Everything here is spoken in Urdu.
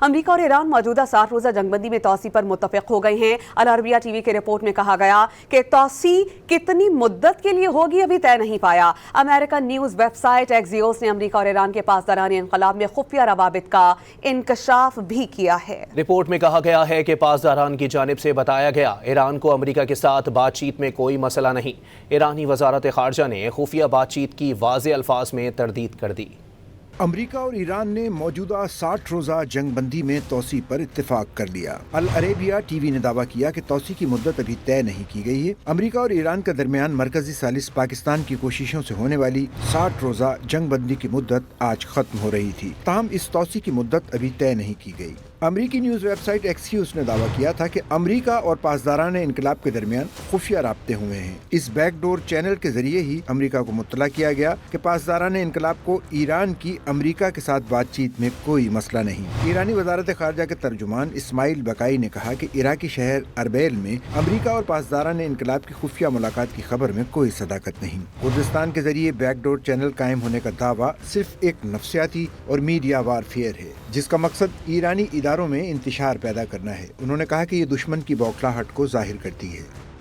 امریکہ اور ایران موجودہ 60 روزہ جنگ بندی میں توسیع پر متفق ہو گئے ہیں۔ العربیہ ٹی وی کے رپورٹ میں کہا گیا کہ توسیع کتنی مدت کے لیے ہوگی ابھی طے نہیں پایا۔ امریکن نیوز ویب سائٹ ایکزیوس نے امریکہ اور ایران کے پاسداران انقلاب میں خفیہ روابط کا انکشاف بھی کیا ہے۔ رپورٹ میں کہا گیا ہے کہ پاسداران کی جانب سے بتایا گیا ایران کو امریکہ کے ساتھ بات چیت میں کوئی مسئلہ نہیں۔ ایرانی وزارت خارجہ نے خفیہ بات چیت کی واضح الفاظ میں تردید کر دی۔ امریکہ اور ایران نے موجودہ 60 روزہ جنگ بندی میں توسیع پر اتفاق کر لیا۔ العربیہ ٹی وی نے دعویٰ کیا کہ توسیع کی مدت ابھی طے نہیں کی گئی ہے۔ امریکہ اور ایران کے درمیان مرکزی ثالث پاکستان کی کوششوں سے ہونے والی 60 روزہ جنگ بندی کی مدت آج ختم ہو رہی تھی، تاہم اس توسیع کی مدت ابھی طے نہیں کی گئی۔ امریکی نیوز ویب سائٹ ایکسیوس نے دعویٰ کیا تھا کہ امریکہ اور پاسداران انقلاب کے درمیان خفیہ رابطے ہوئے ہیں۔ اس بیک ڈور چینل کے ذریعے ہی امریکہ کو مطلع کیا گیا کہ پاسداران انقلاب کو ایران کی امریکہ کے ساتھ بات چیت میں کوئی مسئلہ نہیں۔ ایرانی وزارت خارجہ کے ترجمان اسماعیل بقائی نے کہا کہ عراقی شہر اربیل میں امریکہ اور پاسداران انقلاب کی خفیہ ملاقات کی خبر میں کوئی صداقت نہیں۔ کردستان کے ذریعے بیک ڈور چینل قائم ہونے کا دعویٰ صرف ایک نفسیاتی اور میڈیا وارفیئر ہے، جس کا مقصد ایرانی اداروں میں انتشار پیدا کرنا ہے۔ انہوں نے کہا کہ یہ دشمن کی بوکھلاہٹ کو ظاہر کرتی ہے۔